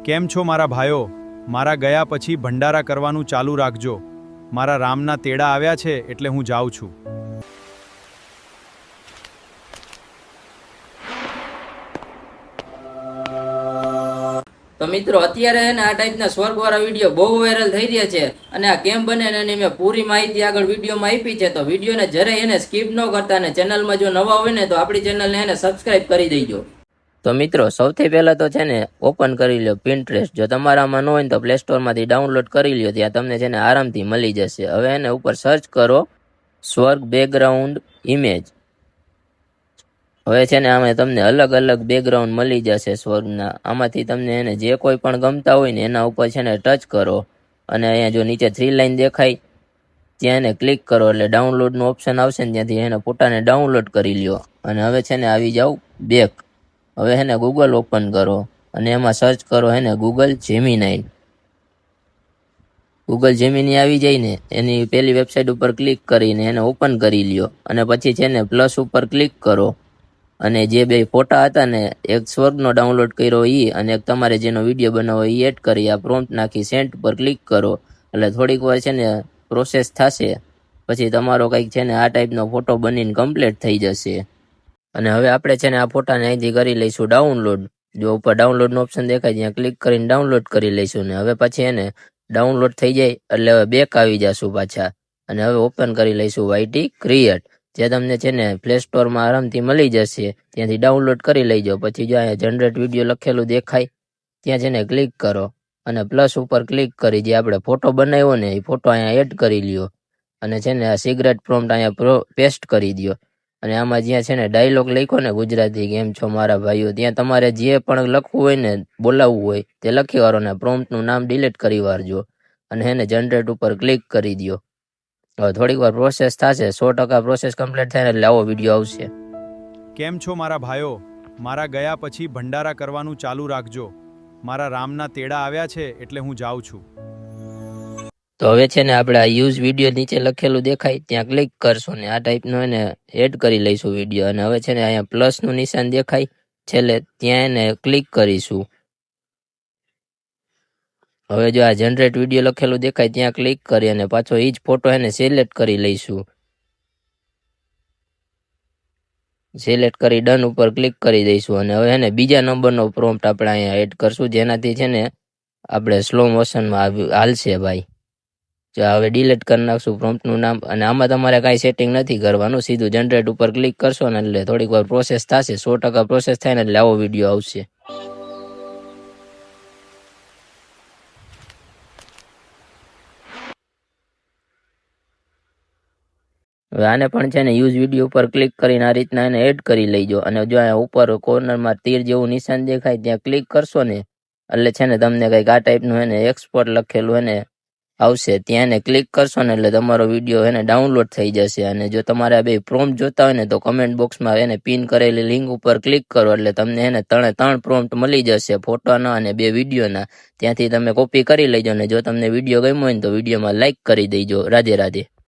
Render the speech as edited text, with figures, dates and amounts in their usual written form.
કેમ છો મારા ભાઈઓ? મારા ગયા પછી ભંડારા કરવાનું ચાલુ રાખજો. મારા રામના તેડા આવ્યા છે એટલે હું જાઉં છું. તો મિત્રો અત્યારે છે ને આ ટાઈપના સ્વર્ગવાળા વિડીયો બહુ વાયરલ થઈ રહ્યા છે અને આ કેમ બને એની મેં પૂરી માહિતી આગળ વિડીયોમાં આપી છે. તો વિડીયોને જરાય એને સ્કીપ ન કરતા ને ચેનલમાં જો નવા હોય ને તો આપણી ચેનલને એને સબસ્ક્રાઇબ કરી દેજો. તો મિત્રો સૌથી પહેલા તો છે ને ઓપન કરી લો પિન્ટરેસ્ટ. જો તમારામાં ન હોય ને તો પ્લે સ્ટોરમાંથી ડાઉનલોડ કરી લ્યો, ત્યાં તમને છે ને આરામથી મળી જશે. હવે એને ઉપર સર્ચ કરો સ્વર્ગ બેકગ્રાઉન્ડ ઇમેજ. હવે છે ને આમાં તમને અલગ અલગ બેકગ્રાઉન્ડ મળી જશે સ્વર્ગના. આમાંથી તમને એને જે કોઈ પણ ગમતા હોય ને એના ઉપર છે ને ટચ કરો અને અહીંયા જો નીચે 3 લાઈન દેખાય ત્યાં એને ક્લિક કરો એટલે ડાઉનલોડનું ઓપ્શન આવશે ને ત્યાંથી એને ફોટાને ડાઉનલોડ કરી લ્યો. અને હવે છે ને આવી જાવ બેક. હવે એને ગૂગલ ઓપન કરો અને એમાં સર્ચ કરો એને ગૂગલ જેમિનાઈ. ગૂગલ જેમિની આવી જાય ને એની પહેલી વેબસાઇટ ઉપર ક્લિક કરીને એને ઓપન કરી લ્યો અને પછી છે ને પ્લસ ઉપર ક્લિક કરો અને જે બે ફોટા હતા ને એક સ્વર્ગનો ડાઉનલોડ કર્યો અને એક તમારે જેનો વિડીયો બનાવો એડ કરી આ પ્રોમ્પ્ટ નાખી સેન્ટ પર ક્લિક કરો એટલે થોડીક વાર છે ને પ્રોસેસ થશે. પછી તમારો કંઈક છે ને આ ટાઈપનો ફોટો બનીને કમ્પ્લીટ થઈ જશે. અને હવે આપણે છે ને આ ફોટાને અહીંથી કરી લઈશું ડાઉનલોડ. જો ઉપર ડાઉનલોડનો ઓપ્શન દેખાય ત્યાં ક્લિક કરીને ડાઉનલોડ કરી લઈશું ને હવે પછી એને ડાઉનલોડ થઈ જાય એટલે હવે બેક આવી જશું પાછા અને હવે ઓપન કરી લઈશું YT ક્રિએટ. જે તમને છે ને પ્લે સ્ટોરમાં આરામથી મળી જશે, ત્યાંથી ડાઉનલોડ કરી લેજો. પછી જો અહીંયા જનરેટ વિડીયો લખેલું દેખાય ત્યાં છે ને ક્લિક કરો અને પ્લસ ઉપર ક્લિક કરી જે આપણે ફોટો બનાવ્યો ને એ ફોટો અહીંયા એડ કરી લ્યો અને છે ને આ સિગરેટ પ્રોમ્પ્ટ અહીંયા પેસ્ટ કરી દો. અને આમાં જ્યાં છે ને ડાયલોગ લખ્યો ને ગુજરાતી કેમ છો મારા ભાઈઓ, ત્યાં તમારે જે પણ લખવું હોય ને બોલાવવું હોય તે લખી વાળો ને પ્રોમ્પ્ટનું નામ ડિલીટ કરી વાળજો અને એને જનરેટ ઉપર ક્લિક કરી દો. હવે થોડીક વાર પ્રોસેસ થશે, 100% પ્રોસેસ કમ્પ્લીટ થાય ને એટલે આવો વિડીયો આવશે. કેમ છો મારા ભાઈઓ? મારા ગયા પછી ભંડારા કરવાનું ચાલુ રાખજો. મારા રામના તેડા આવ્યા છે એટલે હું જાઉં છું. તો હવે છે ને આપણે આ યુઝ વિડીયો નીચે લખેલું દેખાય ત્યાં ક્લિક કરશો ને આ ટાઈપનો એને એડ કરી લઈશું વિડીયો. અને હવે છે ને અહીંયા પ્લસનું નિશાન દેખાય છેલ્લે ત્યાં એને ક્લિક કરીશું. હવે જો આ જનરેટ વિડીયો લખેલું દેખાય ત્યાં ક્લિક કરી અને પાછો એ જ ફોટો એને સિલેક્ટ કરી લઈશું. સિલેક્ટ કરી ડન ઉપર ક્લિક કરી દઈશું અને હવે એને બીજા નંબરનો પ્રોમ્પ્ટ આપણે અહીંયા એડ કરશું જેનાથી છે ને આપણે સ્લો મોશનમાં હાલશે ભાઈ. જો હવે ડિલીટ કરી નાખશું પ્રોમ્પ્ટનું નામ અને આમાં તમારે કાંઈ સેટિંગ નથી કરવાનું, સીધું જનરેટ ઉપર ક્લિક કરશો ને એટલે થોડીક વાર પ્રોસેસ થશે. 100% પ્રોસેસ થાય ને એટલે આવો વિડીયો આવશે. હવે આને પણ છે ને યુઝ વિડીયો ઉપર ક્લિક કરીને આ રીતના એને એડ કરી લઈજો અને જો અહીંયા ઉપર કોર્નરમાં તીર જેવું નિશાન દેખાય ત્યાં ક્લિક કરશો ને એટલે છે ને તમને કંઈક આ ટાઈપનું એને એક્સપોર્ટ લખેલું એને આવશે, ત્યાં એને ક્લિક કરશો ને એટલે તમારો વિડીયો એને ડાઉનલોડ થઈ જશે. અને જો તમારે આ બે પ્રોમ્પ્ટ જોતા હોય ને તો કમેન્ટ બોક્સમાં એને પિન કરેલી લિંક ઉપર ક્લિક કરો એટલે તમને એને 3 પ્રોમ્પ્ટ મળી જશે, ફોટોના અને 2 વિડીયોના. ત્યાંથી તમે કોપી કરી લેજો ને જો તમને વિડીયો ગમ્યો હોય ને તો વિડીયોમાં લાઇક કરી દેજો. રાધે રાધે.